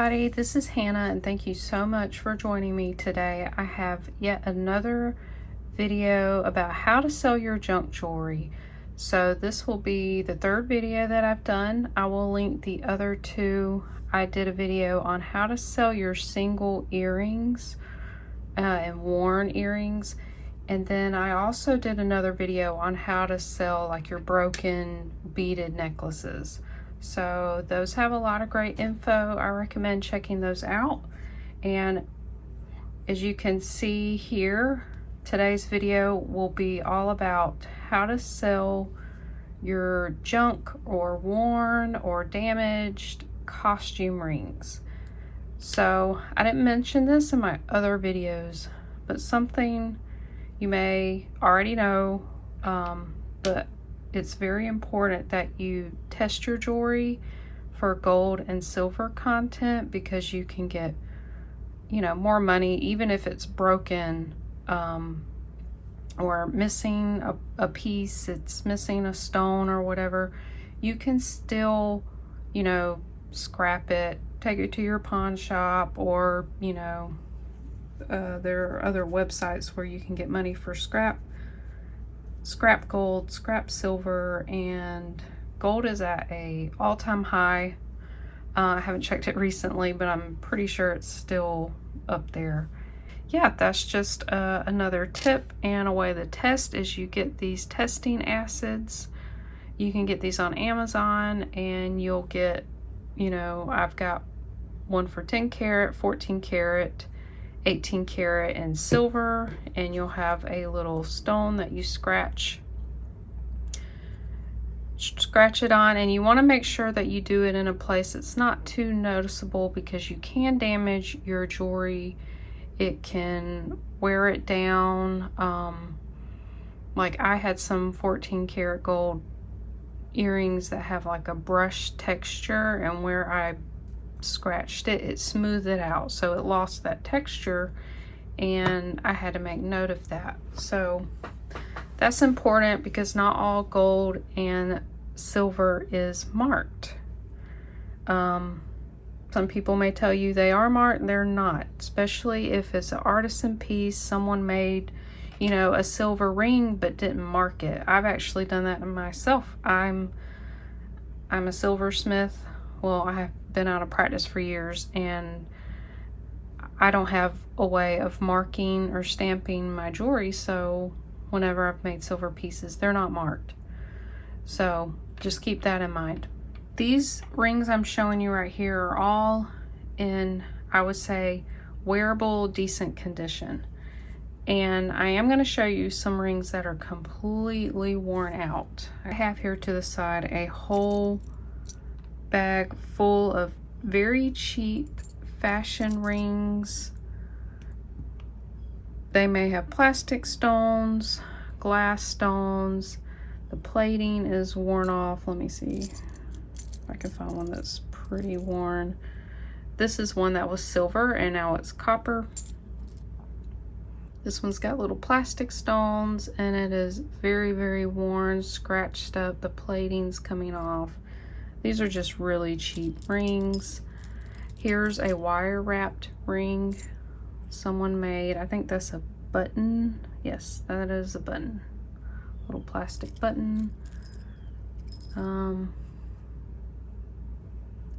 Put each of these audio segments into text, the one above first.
everybody, this is Hannah and thank you so much for joining me today. I have yet another video about how to sell your junk jewelry. So this will be the third video that I've done. I will link the other two. I did a video on how to sell your single earrings and worn earrings. And then I also did another video on how to sell like your broken beaded necklaces. So those have a lot of great info. I recommend checking those out. And as you can see here, today's video will be all about how to sell your junk or worn or damaged costume rings. So I didn't mention this in my other videos, but something you may already know, but it's very important that you test your jewelry for gold and silver content, because you can get, you know, more money even if it's broken or missing a piece, it's missing a stone or whatever. You can still, you know, scrap it, take it to your pawn shop, or, you know, there are other websites where you can get money for scrap gold, scrap silver, and gold is at a all-time high. I haven't checked it recently, but I'm pretty sure it's still up there. Yeah, that's just another tip and a way to test is you get these testing acids. You can get these on Amazon and you'll get, you know, I've got one for 10 karat, 14 karat, 18 karat and silver, and you'll have a little stone that you scratch it on, and you want to make sure that you do it in a place that's not too noticeable, because you can damage your jewelry. It can wear it down. Like I had some 14 karat gold earrings that have like a brush texture, and where I scratched it, it smoothed it out, so it lost that texture, and I had to make note of that. So that's important, because not all gold and silver is marked. Some people may tell you they are marked, they're not, especially if it's an artisan piece. Someone made, you know, a silver ring but didn't mark it. I've actually done that myself. I'm a silversmith. Well, I have been out of practice for years, and I don't have a way of marking or stamping my jewelry, so whenever I've made silver pieces, they're not marked. So just keep that in mind. These rings I'm showing you right here are all in, I would say, wearable, decent condition. And I am going to show you some rings that are completely worn out. I have here to the side a whole bag full of very cheap fashion rings. They may have plastic stones, glass stones. The plating is worn off. Let me see if I can find one that's pretty worn. This is one that was silver and now it's copper. This one's got little plastic stones and it is very, very worn, scratched up. The plating's coming off. These are just really cheap rings. Here's a wire wrapped ring someone made. I think that's a button. Yes, that is a button. Little plastic button.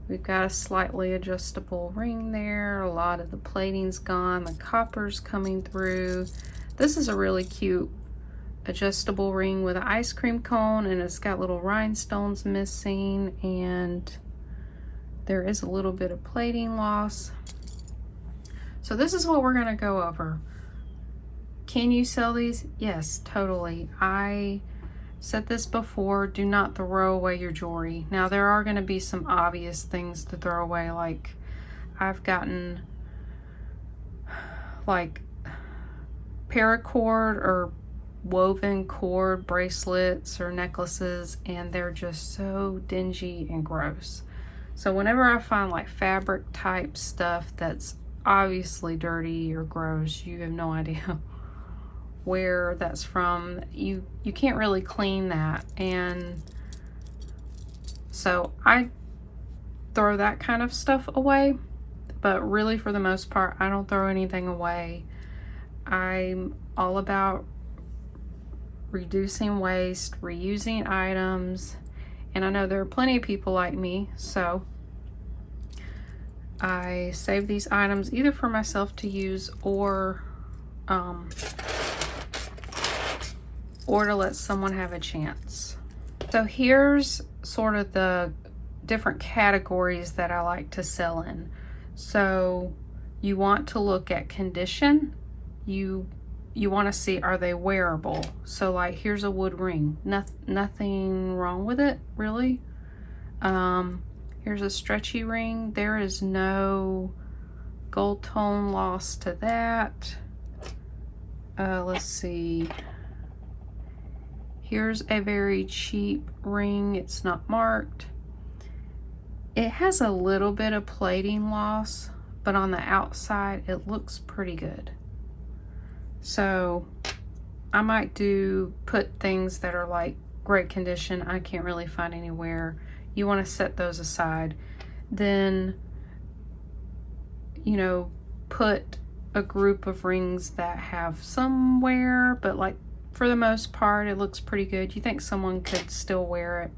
We've got a slightly adjustable ring there. A lot of the plating's gone. The copper's coming through. This is a really cute adjustable ring with an ice cream cone, and it's got little rhinestones missing, and there is a little bit of plating loss. So this is what we're going to go over. Can you sell these? Yes, totally. I said this before, do not throw away your jewelry. Now there are going to be some obvious things to throw away, like I've gotten like paracord or woven cord bracelets or necklaces, and they're just so dingy and gross. So whenever I find like fabric type stuff that's obviously dirty or gross, you have no idea where that's from. You can't really clean that, and so I throw that kind of stuff away. but really for the most part, I don't throw anything away. I'm all about reducing waste, reusing items, and I know there are plenty of people like me, so I save these items either for myself to use or to let someone have a chance. So here's sort of the different categories that I like to sell in. So you want to look at condition. You want to see, are they wearable? So like, here's a wood ring. Nothing wrong with it, really. Here's a stretchy ring. There is no gold tone loss to that. Let's see. Here's a very cheap ring. It's not marked. It has a little bit of plating loss, but on the outside, it looks pretty good. So I might put things that are like great condition. I can't really find anywhere. You want to set those aside. Then, you know, put a group of rings that have some wear, but like for the most part, it looks pretty good. You think someone could still wear it.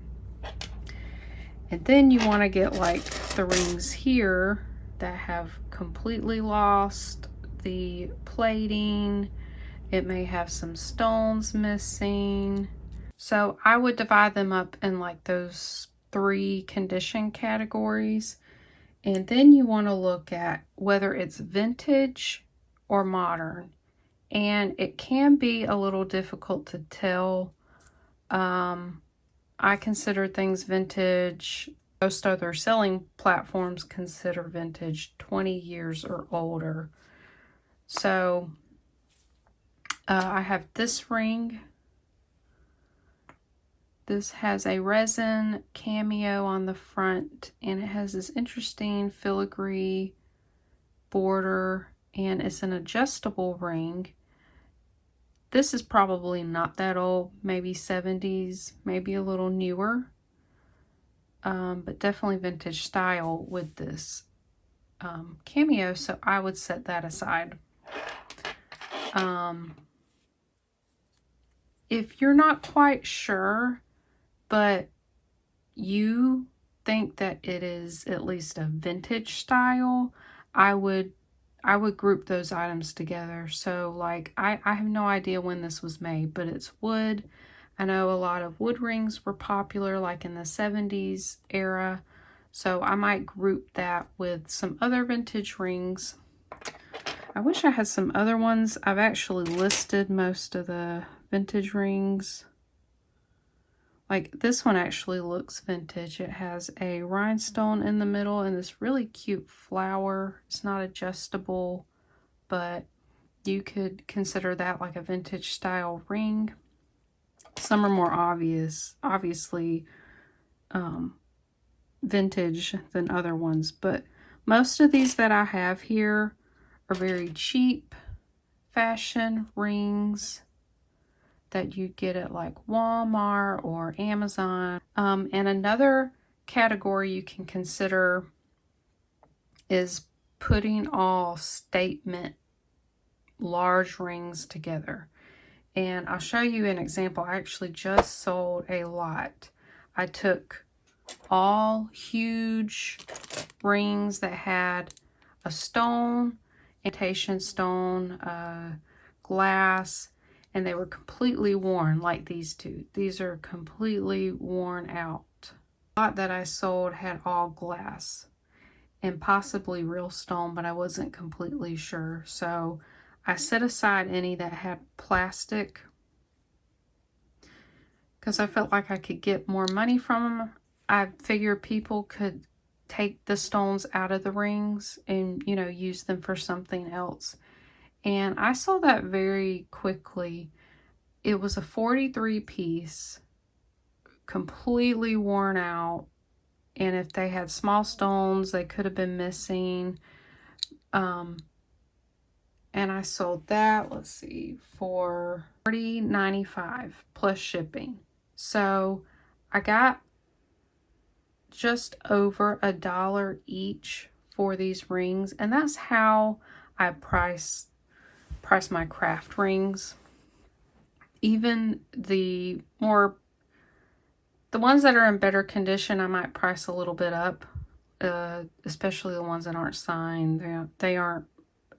And then you want to get like the rings here that have completely lost the plating. It may have some stones missing. So I would divide them up in like those 3 condition categories. And then you want to look at whether it's vintage or modern. And it can be a little difficult to tell. I consider things vintage. Most other selling platforms consider vintage 20 years or older. So I have this ring. This has a resin cameo on the front, and it has this interesting filigree border, and it's an adjustable ring. This is probably not that old, maybe 70s, maybe a little newer, but definitely vintage style with this cameo, so I would set that aside. If you're not quite sure, but you think that it is at least a vintage style, I would group those items together. So like, I have no idea when this was made, but it's wood. I know a lot of wood rings were popular like in the 70s era. So I might group that with some other vintage rings. I wish I had some other ones. I've actually listed most of the vintage rings. Like this one actually looks vintage. It has a rhinestone in the middle and this really cute flower. It's not adjustable, but you could consider that like a vintage style ring. Some are more obviously vintage than other ones, but most of these that I have here are very cheap fashion rings that you get at like Walmart or Amazon. And another category you can consider is putting all statement large rings together. And I'll show you an example. I actually just sold a lot. I took all huge rings that had a stone, imitation stone, glass, and they were completely worn like these two. These are completely worn out. A lot that I sold had all glass and possibly real stone, but I wasn't completely sure. So I set aside any that had plastic because I felt like I could get more money from them. I figured people could take the stones out of the rings and, you know, use them for something else. And I saw that very quickly. It was a 43 piece, completely worn out. And if they had small stones, they could have been missing. And I sold that, let's see, for $40.95 plus shipping. So I got just over $1 each for these rings, and that's how I price my craft rings. Even the ones that are in better condition, I might price a little bit up, especially the ones that aren't signed. They aren't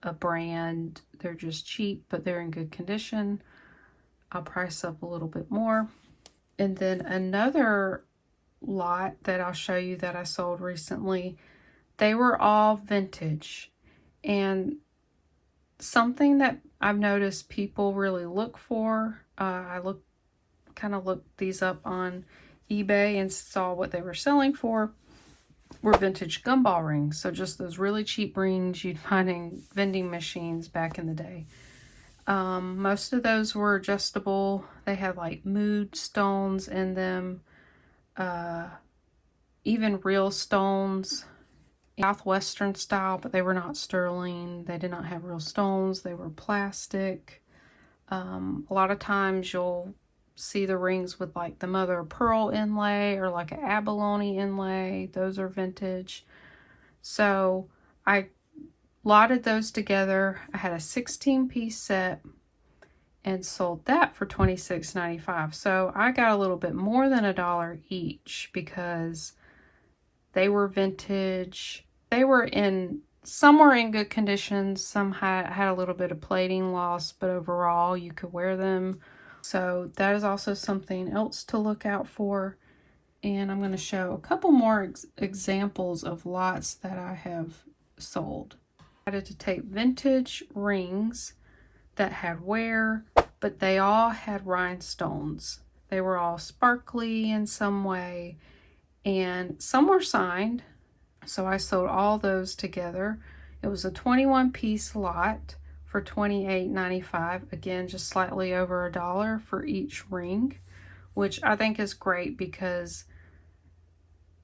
a brand, they're just cheap, but they're in good condition. I'll price up a little bit more. And then another lot that I'll show you that I sold recently, they were all vintage. And something that I've noticed people really look for, I kind of looked these up on eBay and saw what they were selling for, were vintage gumball rings. So just those really cheap rings you'd find in vending machines back in the day. Most of those were adjustable. They had like mood stones in them, even real stones, Southwestern style, but they were not sterling. They did not have real stones. They were plastic. A lot of times you'll see the rings with like the mother of pearl inlay or like an abalone inlay. Those are vintage. So I lotted those together. I had a 16-piece set and sold that for $26.95. So I got a little bit more than $1 each because they were vintage. They were some were in good condition. Some had a little bit of plating loss, but overall you could wear them. So that is also something else to look out for. And I'm going to show a couple more examples of lots that I have sold. I decided to take vintage rings that had wear, but they all had rhinestones. They were all sparkly in some way, and some were signed. So I sold all those together. It was a 21-piece lot for $28.95. Again, just slightly over $1 for each ring, which I think is great because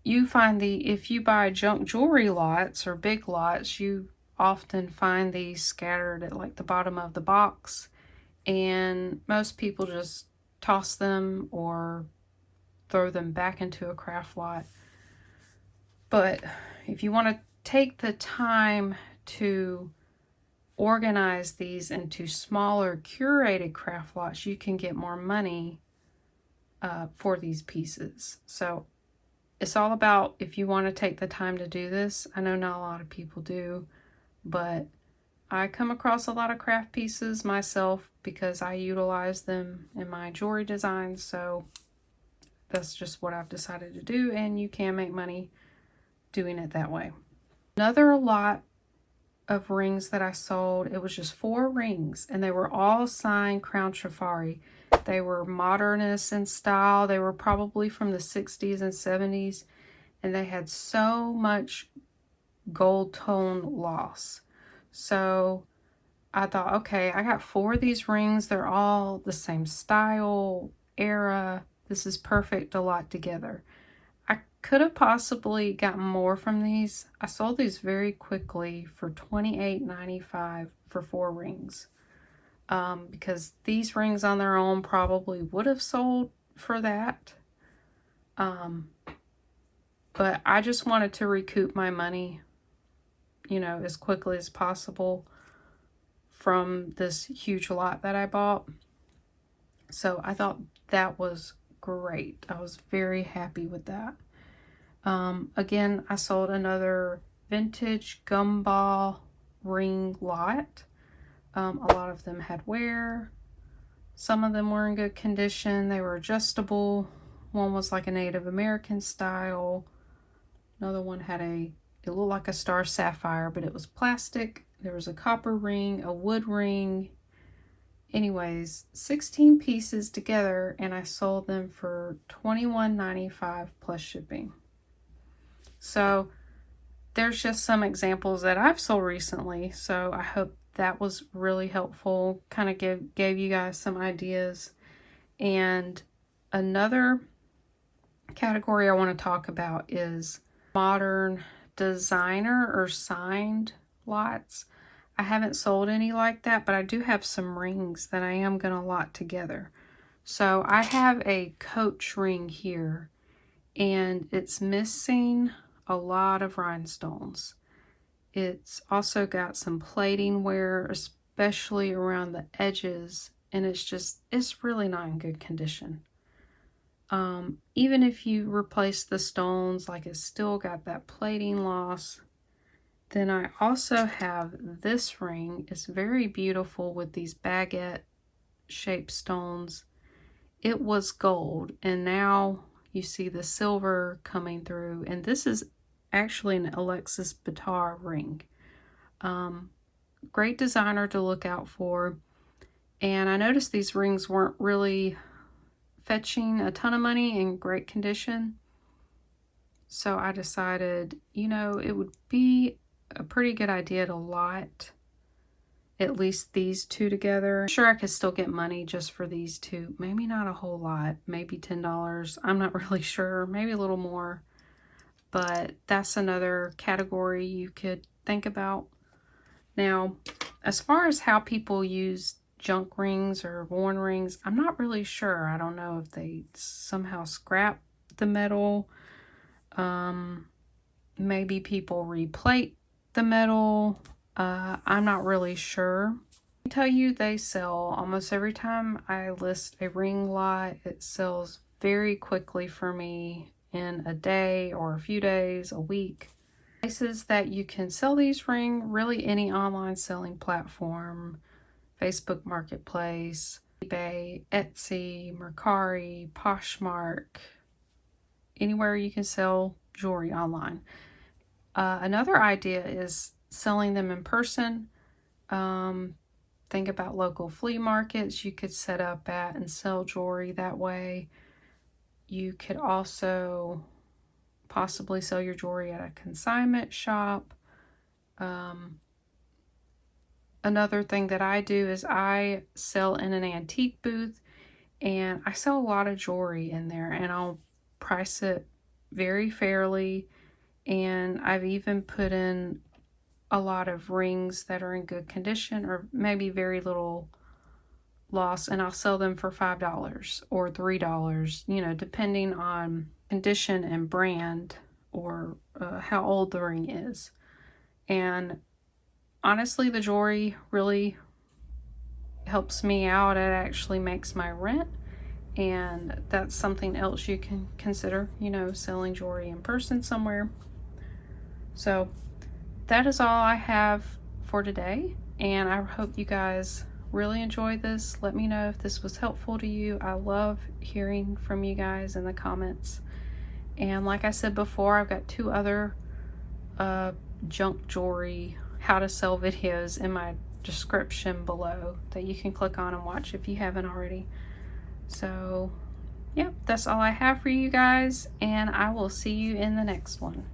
you find if you buy junk jewelry lots or big lots, you often find these scattered at like the bottom of the box, and most people just toss them or throw them back into a craft lot. But if you want to take the time to organize these into smaller curated craft lots, you can get more money for these pieces. So it's all about if you want to take the time to do this. I know not a lot of people do, but I come across a lot of craft pieces myself because I utilize them in my jewelry designs. So that's just what I've decided to do, and you can make money doing it that way. Another lot of rings that I sold, it was just 4 rings, and they were all signed Crown Trifari. They were modernist in style. They were probably from the 60s and 70s, and they had so much gold tone loss. So I thought, okay, I got 4 of these rings. They're all the same style, era. This is perfect to lot together. I could have possibly gotten more from these. I sold these very quickly for $28.95 for 4 rings. Because these rings on their own probably would have sold for that. But I just wanted to recoup my money, as quickly as possible from this huge lot that I bought. So I thought that was great. I was very happy with that. Again, I sold another vintage gumball ring lot. A lot of them had wear. Some of them were in good condition. They were adjustable. One was like a Native American style. Another one had it looked like a star sapphire, but it was plastic. There was a copper ring, a wood ring. Anyways, 16 pieces together, and I sold them for $21.95 plus shipping. So there's just some examples that I've sold recently. So I hope that was really helpful. Kind of gave you guys some ideas. And another category I want to talk about is modern designer or signed lots. I haven't sold any like that, but I do have some rings that I am going to lot together. So I have a Coach ring here, and it's missing a lot of rhinestones. It's also got some plating wear, especially around the edges, and it's really not in good condition. Even if you replace the stones, like it's still got that plating loss. Then I also have this ring. It's very beautiful with these baguette shaped stones. It was gold, and now you see the silver coming through, and this is actually an Alexis Bitar ring. Great designer to look out for. And I noticed these rings weren't really fetching a ton of money in great condition. So I decided, you know, it would be a pretty good idea to lot at least these two together. I'm sure I could still get money just for these two. Maybe not a whole lot, maybe $10. I'm not really sure, maybe a little more. But that's another category you could think about. Now, as far as how people use junk rings or worn rings, I'm not really sure. I don't know if they somehow scrap the metal. Maybe people replate the metal. I'm not really sure. I tell you, they sell almost every time I list a ring lot. It sells very quickly for me in a day or a few days, a week. Places that you can sell these rings, really any online selling platform, Facebook Marketplace, eBay, Etsy, Mercari, Poshmark, anywhere you can sell jewelry online. Another idea is selling them in person. Think about local flea markets you could set up at and sell jewelry that way. You could also possibly sell your jewelry at a consignment shop. Another thing that I do is I sell in an antique booth, and I sell a lot of jewelry in there, and I'll price it very fairly. And I've even put in a lot of rings that are in good condition or maybe very little loss, and I'll sell them for $5 or $3, you know, depending on condition and brand or how old the ring is. And honestly, the jewelry really helps me out. It actually makes my rent, and that's something else you can consider, you know, selling jewelry in person somewhere. So that is all I have for today, and I hope you guys really enjoyed this. Let me know if this was helpful to you. I love hearing from you guys in the comments. And like I said before, I've got 2 other junk jewelry how to sell videos in my description below that you can click on and watch if you haven't already. So yeah, that's all I have for you guys, and I will see you in the next one.